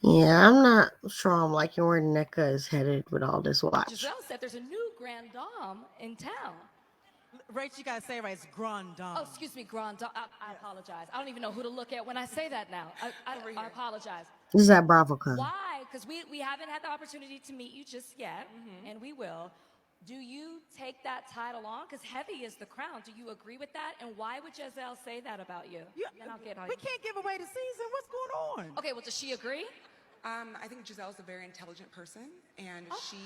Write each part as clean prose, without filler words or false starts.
Yeah, I'm not sure I'm liking where NECA is headed with all this watch. Giselle said there's a new grand dame in town. Rach, you gotta say it right. It's Grand Dame. Oh, excuse me, grand dame. I apologize. I don't even know who to look at when I say that now. I apologize. This is at BravoCon. Why? Because we haven't had the opportunity to meet you just yet, and we will. Do you take that title on? Because heavy is the crown. Do you agree with that? And why would Giselle say that about you? Then I'll get on We you. can't give away the season. What's going on? Okay, well, does she agree? I think Giselle's a very intelligent person, and she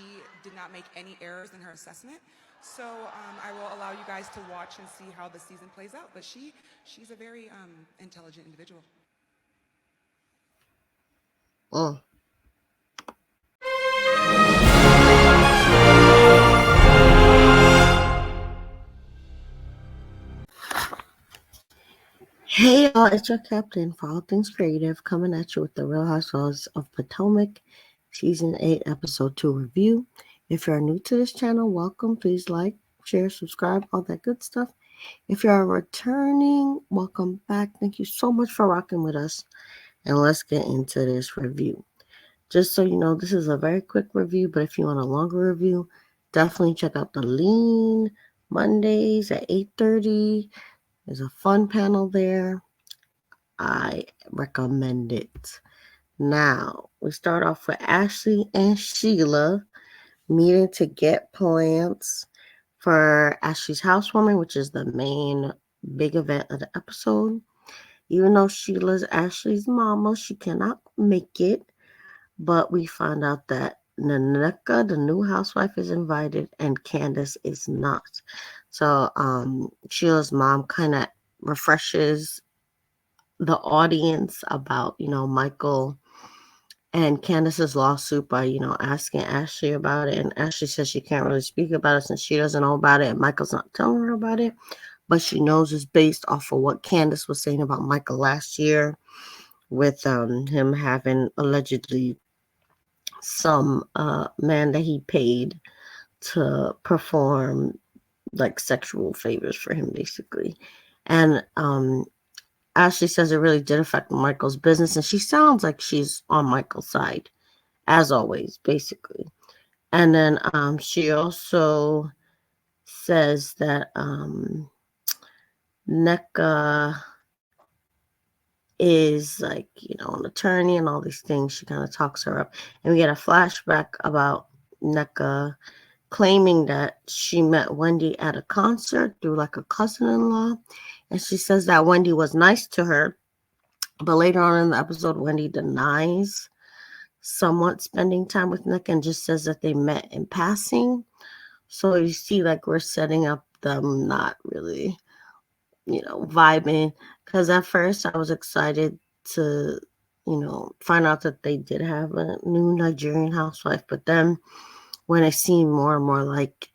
did not make any errors in her assessment. So I will allow you guys to watch and see how the season plays out. But she's a very intelligent individual. Mm. Hey y'all, it's your captain for all things creative coming at you with the Real Housewives of Potomac Season 8 Episode 2 review. If you're new to this channel, welcome. Please like, share, subscribe, all that good stuff. If you're returning, welcome back. Thank you so much for rocking with us. And let's get into this review. Just so you know, this is a very quick review, but if you want a longer review, definitely check out the Lean Mondays at 8:30. There's a fun panel there. I recommend it. Now, we start off with Ashley and Sheila meeting to get plans for Ashley's housewarming, which is the main big event of the episode. Even though Sheila's Ashley's mama, she cannot make it. But we find out that Naneka, the new housewife, is invited and Candace is not. So Sheila's mom kind of refreshes the audience about, Michael and Candace's lawsuit by, asking Ashley about it. And Ashley says she can't really speak about it since she doesn't know about it and Michael's not telling her about it. But she knows it's based off of what Candace was saying about Michael last year with him having allegedly some man that he paid to perform like sexual favors for him basically. And Ashley says it really did affect Michael's business, and she sounds like she's on Michael's side, as always, basically. And then she also says that NECA is like, an attorney and all these things. She kind of talks her up. And we get a flashback about NECA claiming that she met Wendy at a concert through like a cousin in law. And she says that Wendy was nice to her. But later on in the episode, Wendy denies somewhat spending time with Nick and just says that they met in passing. So you see, like, we're setting up them not really, vibing. Because at first I was excited to, find out that they did have a new Nigerian housewife. But then when it seemed more and more like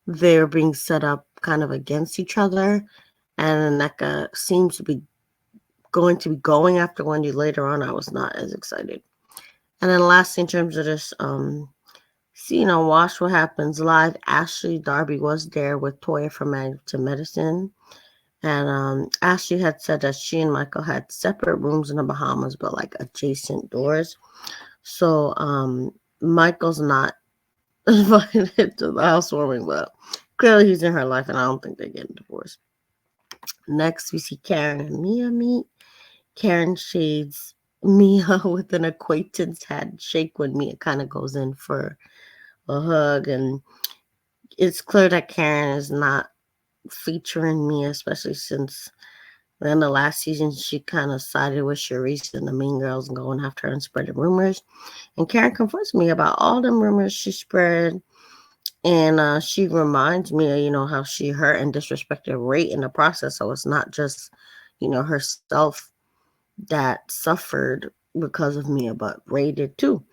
they're being set up kind of against each other, and Neka seems to be going after Wendy later on, I was not as excited. And then lastly, in terms of this, Watch What Happens Live, Ashley Darby was there with Toya from Mag to Medicine. And Ashley had said that she and Michael had separate rooms in the Bahamas, but like adjacent doors. So Michael's not invited to the housewarming, but clearly he's in her life, and I don't think they're getting divorced. Next, we see Karen and Mia meet. Karen shades Mia with an acquaintance handshake when Mia kind of goes in for a hug. And it's clear that Karen is not featuring Mia, especially since in the last season she kind of sided with Charisse and the Mean Girls and going after her and spreading rumors. And Karen confronts me about all them rumors she spread. And she reminds me, how she hurt and disrespected Ray in the process. So it's not just, herself that suffered because of Mia, but Ray did too.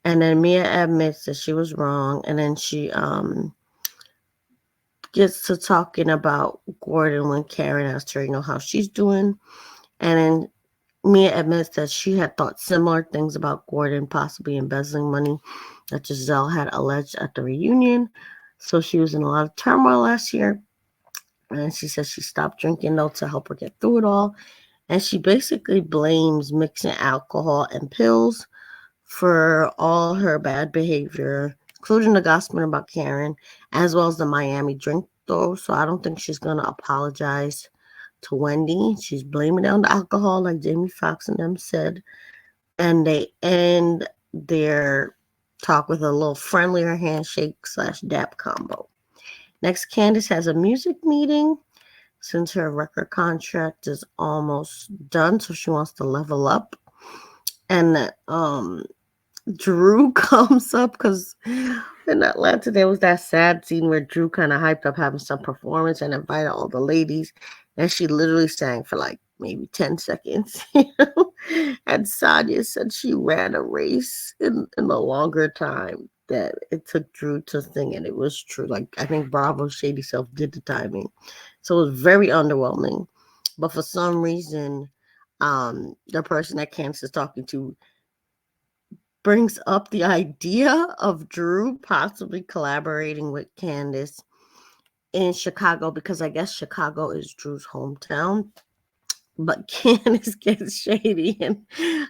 And then Mia admits that she was wrong, and then she gets to talking about Gordon when Karen asked her, how she's doing. And then Mia admits that she had thought similar things about Gordon possibly embezzling money that Giselle had alleged at the reunion. So she was in a lot of turmoil last year. And she says she stopped drinking though to help her get through it all. And she basically blames mixing alcohol and pills for all her bad behavior, including the gossiping about Karen, as well as the Miami drink though. So I don't think she's gonna apologize to Wendy. She's blaming it on the alcohol, like Jamie Foxx and them said. And they end their talk with a little friendlier handshake slash dap combo. Next, Candace has a music meeting since her record contract is almost done, so she wants to level up. And Drew comes up because in Atlanta there was that sad scene where Drew kind of hyped up having some performance and invited all the ladies, and she literally sang for like maybe 10 seconds. And Sonya said she ran a race in a longer time that it took Drew to sing, and it was true. Like I think Bravo Shady Self did the timing, so it was very underwhelming. But for some reason, the person that Candace is talking to brings up the idea of Drew possibly collaborating with Candace in Chicago because I guess Chicago is Drew's hometown. But Candace gets shady and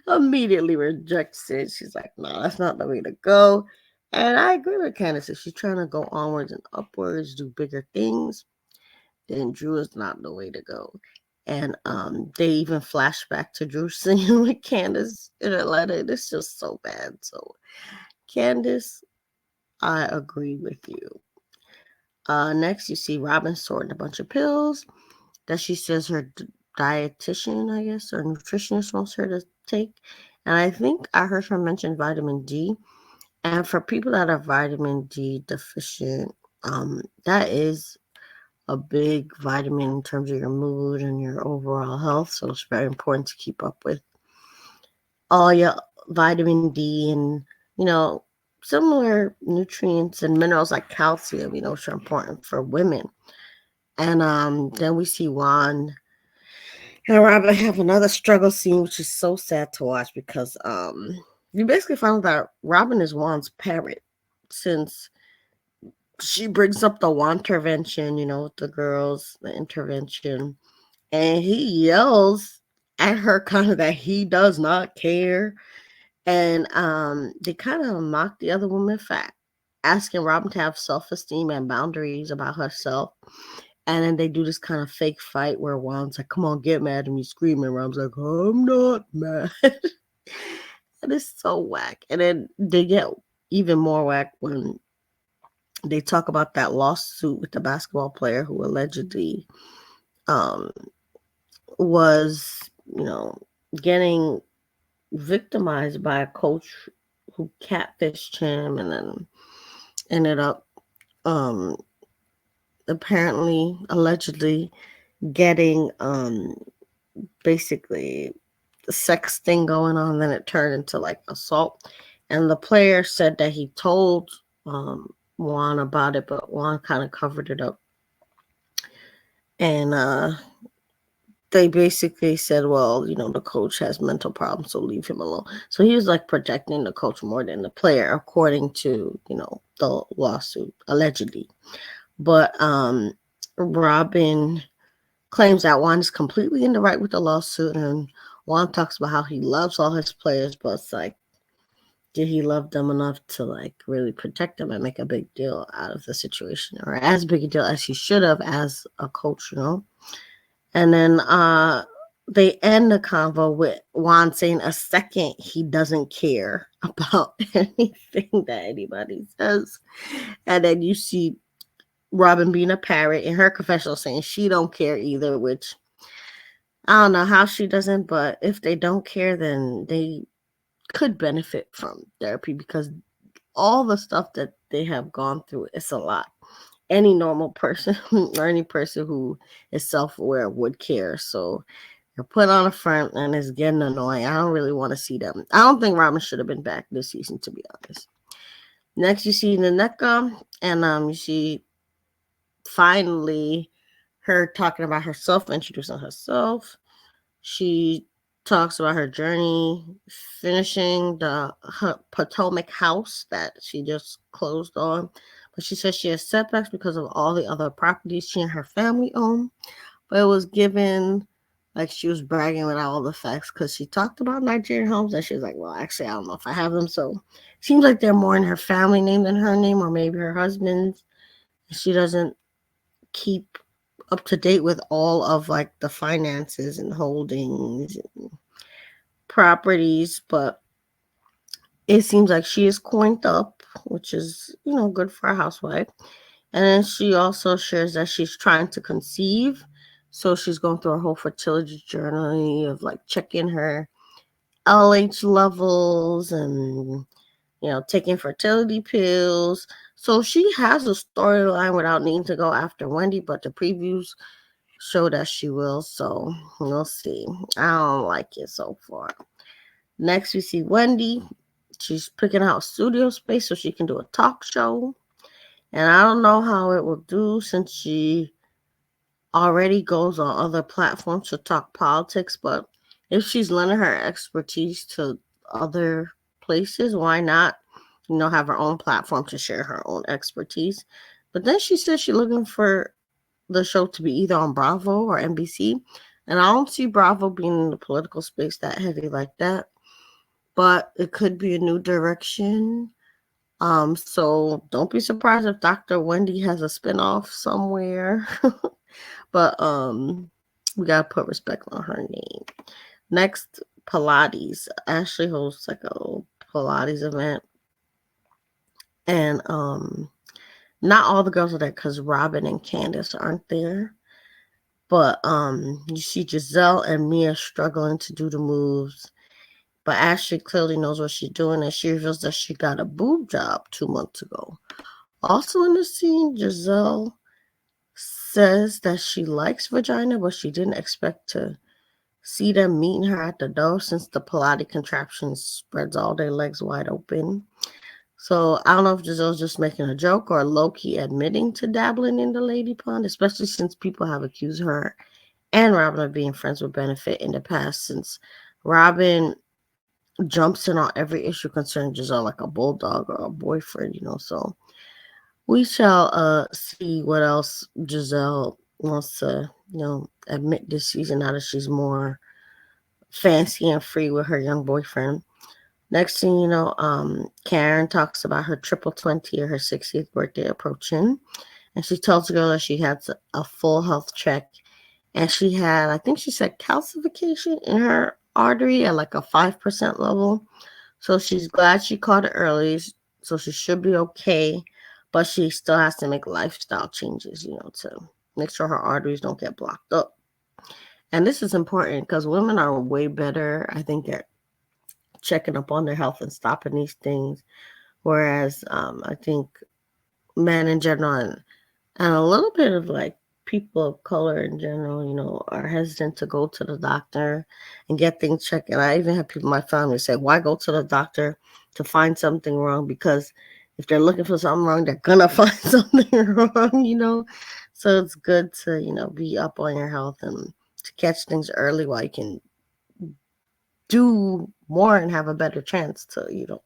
immediately rejects it. She's like, no, that's not the way to go. And I agree with Candace. If she's trying to go onwards and upwards, do bigger things, then Drew is not the way to go. And they even flash back to Drew singing with Candace in Atlanta. It's just so bad. So Candace, I agree with you. Next, you see Robin sorting a bunch of pills that she says her dietitian, I guess, or nutritionist wants her to take. And I think I heard her mention vitamin D. And for people that are vitamin D deficient, that is a big vitamin in terms of your mood and your overall health. So it's very important to keep up with all your vitamin D and, similar nutrients and minerals like calcium, which are important for women. And then we see Juan and Robin have another struggle scene, which is so sad to watch because you basically found out that Robin is Juan's parrot since she brings up the Juan intervention, with the girls, the intervention, and he yells at her kind of that he does not care. And they kind of mock the other woman for asking Robin to have self-esteem and boundaries about herself. And then they do this kind of fake fight where Juan's like, come on, get mad at me, screaming. Robin's like, I'm not mad. And it's so whack. And then they get even more whack when they talk about that lawsuit with the basketball player who allegedly um, was, getting victimized by a coach who catfished him and then ended up apparently allegedly getting basically the sex thing going on. Then it turned into like assault, and the player said that he told Juan about it, but Juan kind of covered it up. And they basically said, well, the coach has mental problems, so leave him alone. So he was like protecting the coach more than the player, according to, the lawsuit, allegedly. But Robin claims that Juan is completely in the right with the lawsuit, and Juan talks about how he loves all his players, but it's like, did he love them enough to like really protect them and make a big deal out of the situation, or as big a deal as he should have as a coach, And then they end the convo with Juan saying a second he doesn't care about anything that anybody says. And then you see Robin being a parrot in her confessional saying she don't care either, which I don't know how she doesn't, but if they don't care, then they could benefit from therapy because all the stuff that they have gone through, it's a lot. Any normal person or any person who is self-aware would care. So they're put on a front and it's getting annoying. I don't really want to see them. I don't think Robin should have been back this season, to be honest. Next, you see Naneka, and you see finally her talking about herself, introducing herself. She talks about her journey finishing the Potomac house that she just closed on. But she says she has setbacks because of all the other properties she and her family own. But it was given like she was bragging without all the facts because she talked about Nigerian homes and she was like, well, actually, I don't know if I have them. So seems like they're more in her family name than her name or maybe her husband's. She doesn't keep up to date with all of like the finances and holdings and properties, but it seems like she is coined up, which is, good for a housewife. And then she also shares that she's trying to conceive. So she's going through a whole fertility journey of like checking her LH levels and, taking fertility pills. So she has a storyline without needing to go after Wendy, but the previews show that she will. So we'll see. I don't like it so far. Next, we see Wendy. She's picking out studio space so she can do a talk show. And I don't know how it will do since she already goes on other platforms to talk politics, but if she's lending her expertise to other places, why not, have her own platform to share her own expertise? But then she says she's looking for the show to be either on Bravo or NBC. And I don't see Bravo being in the political space that heavy like that. But it could be a new direction. So don't be surprised if Dr. Wendy has a spinoff somewhere. But we gotta put respect on her name. Next, Pilates. Ashley hosts like a Pilates event. And not all the girls are there because Robin and Candace aren't there. But you see Giselle and Mia struggling to do the moves. But Ashley clearly knows what she's doing, and she reveals that she got a boob job 2 months ago. Also in the scene, Giselle says that she likes vagina, but she didn't expect to see them meeting her at the door since the Pilates contraption spreads all their legs wide open. So I don't know if Giselle's just making a joke or low-key admitting to dabbling in the lady pond, especially since people have accused her and Robin of being friends with Benefit in the past, since Robin jumps in on every issue concerning Giselle like a bulldog or a boyfriend, so we shall see what else Giselle wants to, admit this season now that she's more fancy and free with her young boyfriend. Next thing you know, Karen talks about her triple 20 or her 60th birthday approaching. And she tells the girl that she had a full health check. And she had, I think she said calcification in her artery at like a 5% level. So she's glad she caught it early. So she should be okay. But she still has to make lifestyle changes, to make sure her arteries don't get blocked up. And this is important because women are way better, I think, at checking up on their health and stopping these things. Whereas I think men in general and a little bit of like people of color in general, are hesitant to go to the doctor and get things checked. And I even have people in my family say, why go to the doctor to find something wrong? Because if they're looking for something wrong, they're going to find something wrong. So it's good to, be up on your health and to catch things early while you can do more and have a better chance to,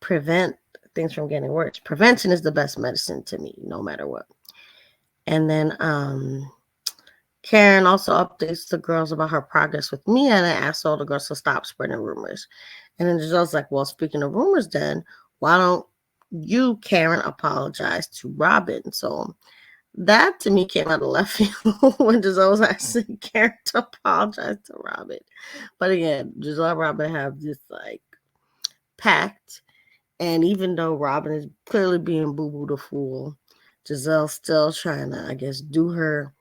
prevent things from getting worse. Prevention is the best medicine to me, no matter what. And then Karen also updates the girls about her progress with Mia and asks all the girls to stop spreading rumors. And then Giselle's like, well, speaking of rumors then, why don't you, Karen, apologize to Robin? So that to me came out of left field when Giselle was asking Karen to apologize to Robin. But again, Giselle and Robin have this like pact. And even though Robin is clearly being boo-boo the fool, Giselle's still trying to, I guess, do her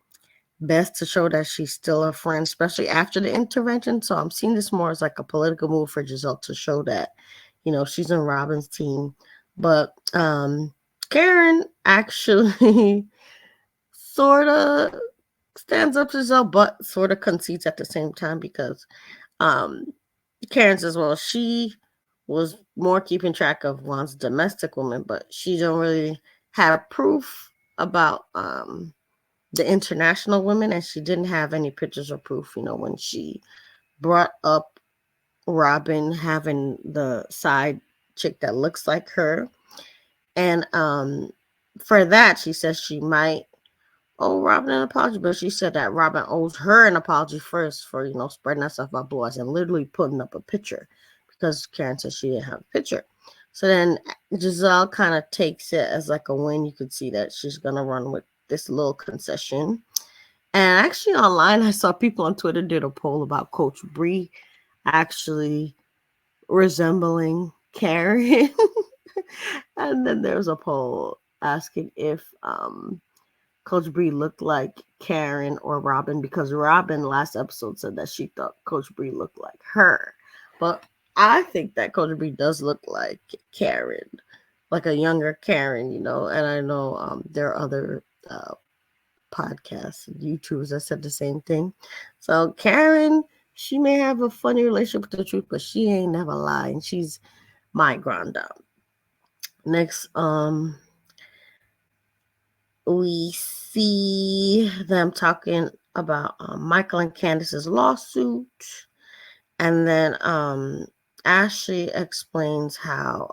best to show that she's still a friend, especially after the intervention. So I'm seeing this more as like a political move for Giselle to show that, she's on Robin's team. But Karen actually sort of stands up to Giselle, but sort of concedes at the same time because Karen says, well, she was more keeping track of Juan's domestic woman, but she don't really have proof about the international women, and she didn't have any pictures or proof, when she brought up Robin having the side chick that looks like her. And for that, she says she might owe Robin an apology, but she said that Robin owes her an apology first for, spreading that stuff about boys and literally putting up a picture because Karen said she didn't have a picture. So then Giselle kind of takes it as like a win. You could see that she's going to run with this little concession. And actually online, I saw people on Twitter did a poll about Coach Bree actually resembling Karen. And then there was a poll asking if Coach Bree looked like Karen or Robin, because Robin last episode said that she thought Coach Bree looked like her. But I think that Coach Bree does look like Karen, like a younger Karen, and I know there are other podcasts and YouTubers that said the same thing. So Karen, she may have a funny relationship with the truth, but she ain't never lying. She's my granda. Next, we see them talking about Michael and Candace's lawsuit, and then Ashley explains how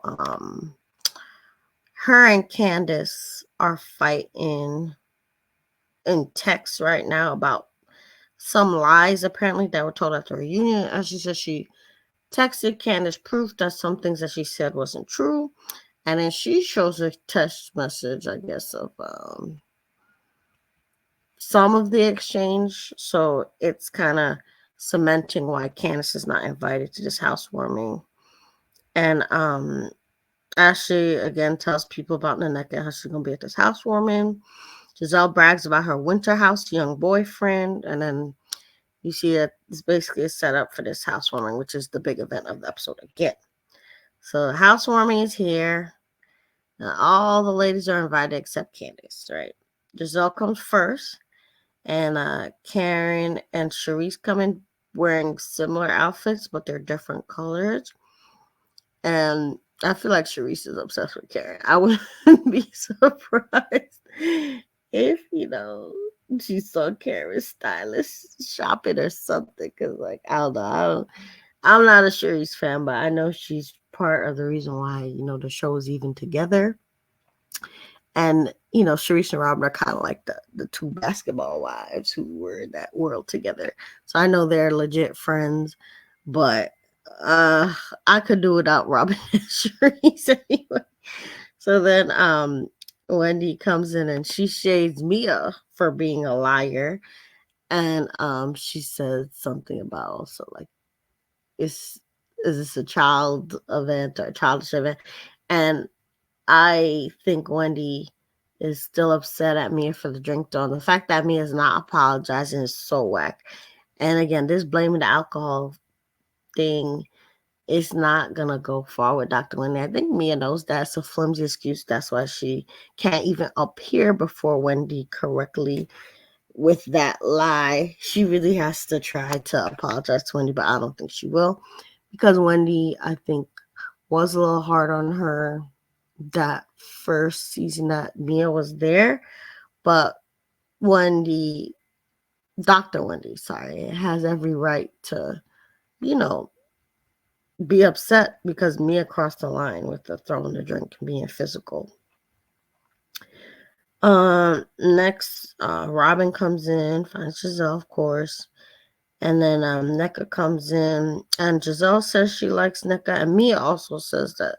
her and Candace are fighting in text right now about some lies apparently that were told at the reunion. And she says she texted Candace proof that some things that she said wasn't true, and then she shows a text message, I guess, of some of the exchange. So it's kind of cementing why Candace is not invited to this housewarming. And Ashley again tells people about Naneka and how she's gonna be at this housewarming. Giselle brags about her winter house young boyfriend, and then you see that it's basically a setup for this housewarming, which is the big event of the episode again. So the housewarming is here. Now, all the ladies are invited except Candace, right? Giselle comes first, and Karen and Charisse come in wearing similar outfits, but they're different colors. And I feel like Charisse is obsessed with Karen. I wouldn't be surprised if, she saw Karen's stylist shopping or something. Because, like, I don't know. I'm not a Charisse fan, but I know she's part of the reason why, the show is even together. And, Charisse and Robin are kind of like the two basketball wives who were in that world together. So I know they're legit friends, but I could do without Robin and Charisse anyway. So then Wendy comes in and she shades Mia for being a liar. And she said something about also like, is this a child event or a childish event? And I think Wendy is still upset at Mia for the drink throwing. The fact that Mia is not apologizing is so whack. And again, this blaming the alcohol thing is not going to go far with Dr. Wendy. I think Mia knows that's a flimsy excuse. That's why she can't even appear before Wendy correctly with that lie. She really has to try to apologize to Wendy, but I don't think she will, because Wendy, I think, was a little hard on her that first season that Mia was there. But Dr. Wendy, sorry, has every right to, be upset because Mia crossed the line with the throwing the drink and being physical. Next, Robin comes in, finds Giselle, of course. And then Nneka comes in, and Giselle says she likes Nneka, and Mia also says that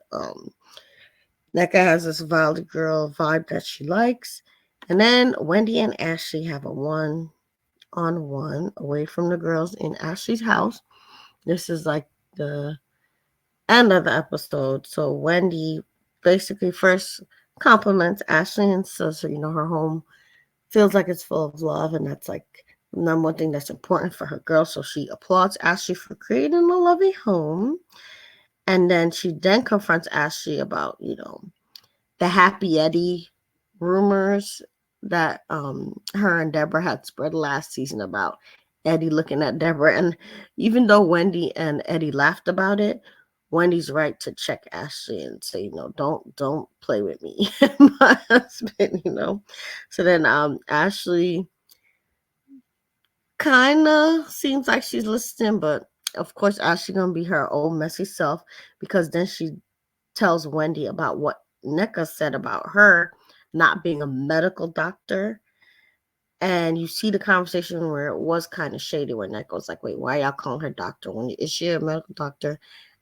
Nneka has this Violet Girl vibe that she likes. And then Wendy and Ashley have a one-on-one away from the girls in Ashley's house. This is like the end of the episode. So Wendy basically first compliments Ashley and says, her home feels like it's full of love, and that's like the number one thing that's important for her girl. So she applauds Ashley for creating a lovely home. And then she then confronts Ashley about, the Happy Eddie rumors that her and Deborah had spread last season about Eddie looking at Deborah. And even though Wendy and Eddie laughed about it, Wendy's right to check Ashley and say, don't play with me and my husband, So then Ashley kind of seems like she's listening, but of course Ashley gonna be her old messy self, because then she tells Wendy about what Nneka said about her not being a medical doctor. And you see the conversation where it was kind of shady, where Nick was like, wait, why y'all calling her doctor? Is she a medical doctor?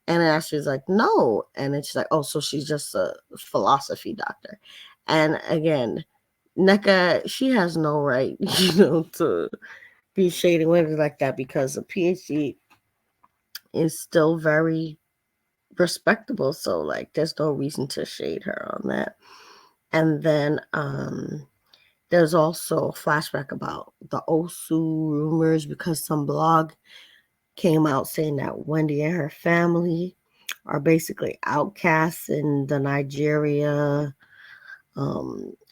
And Ashley's like, no. And then she's like, oh, so she's just a philosophy doctor. And again, NECA, she has no right, to be shading women like that, because a PhD is still very respectable. So like there's no reason to shade her on that. And then there's also a flashback about the Osu rumors, because some blog came out saying that Wendy and her family are basically outcasts in the Nigeria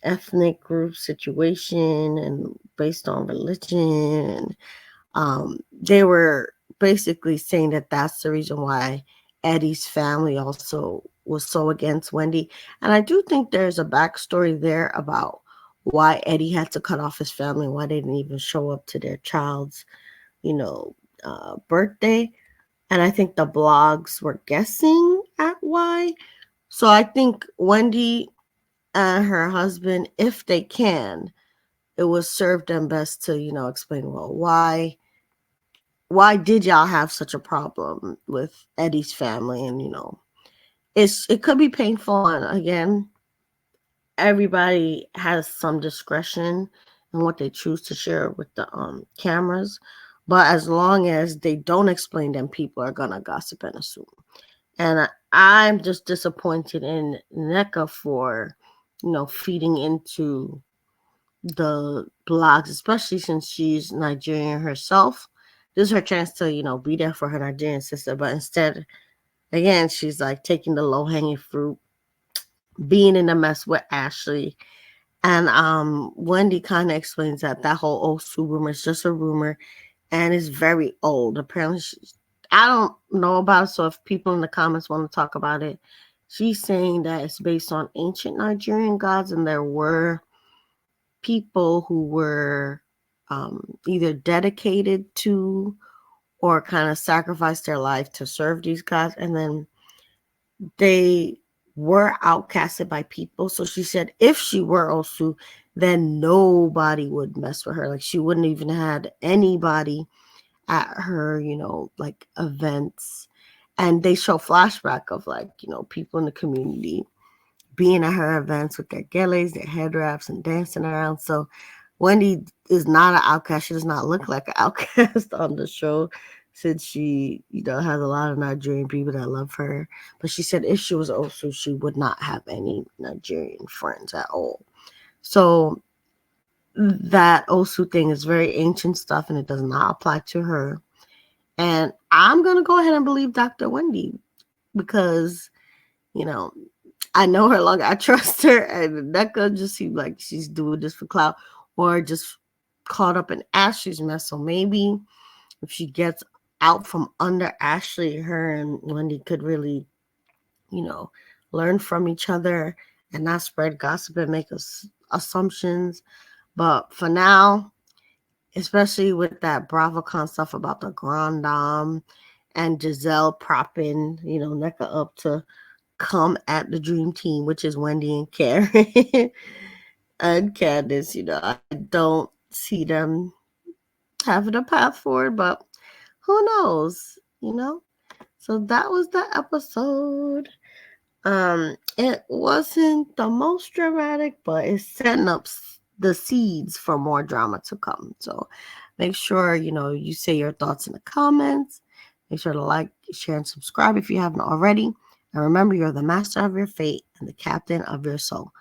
ethnic group situation, and based on religion. They were basically saying that that's the reason why Eddie's family also was so against Wendy. And I do think there's a backstory there about why Eddie had to cut off his family, why they didn't even show up to their child's, birthday. And I think the blogs were guessing at why. So I think Wendy and her husband, if they can, it would serve them best to, explain, well, why did y'all have such a problem with Eddie's family? And it could be painful, and again, everybody has some discretion in what they choose to share with the cameras, but as long as they don't explain them, people are gonna gossip and assume. And I'm just disappointed in NECA for feeding into the blogs, especially since she's Nigerian herself. This is her chance to, be there for her Nigerian sister. But instead, again, she's like taking the low hanging fruit, being in a mess with Ashley. And Wendy kind of explains that whole Osu rumor is just a rumor and is very old. Apparently, I don't know about it. So if people in the comments want to talk about it, she's saying that it's based on ancient Nigerian gods, and there were people who were either dedicated to or kind of sacrificed their life to serve these gods, and then they were outcasted by people. So she said if she were Osu, then nobody would mess with her. Like she wouldn't even had anybody at her, like events. And they show flashback of like, people in the community being at her events with their geles, their head wraps, and dancing around. So Wendy is not an outcast. She does not look like an outcast on the show, since she, has a lot of Nigerian people that love her. But she said if she was Osu, she would not have any Nigerian friends at all. So that Osu thing is very ancient stuff, and it does not apply to her. And I'm going to go ahead and believe Dr. Wendy, because, I know her long. I trust her, and NECA just seems like she's doing this for clout, or just caught up in Ashley's mess. So maybe if she gets out from under Ashley, her and Wendy could really, learn from each other and not spread gossip and make assumptions. But for now, especially with that bravocon stuff about the Grand Dame and Giselle propping, NECA up to come at the dream team, which is Wendy and Karen and Candace. I don't see them having a path forward, but who knows. So that was the episode. It wasn't the most dramatic, but it's setting up the seeds for more drama to come. So make sure you say your thoughts in the comments. Make sure to like, share, and subscribe if you haven't already. And remember, you're the master of your fate and the captain of your soul.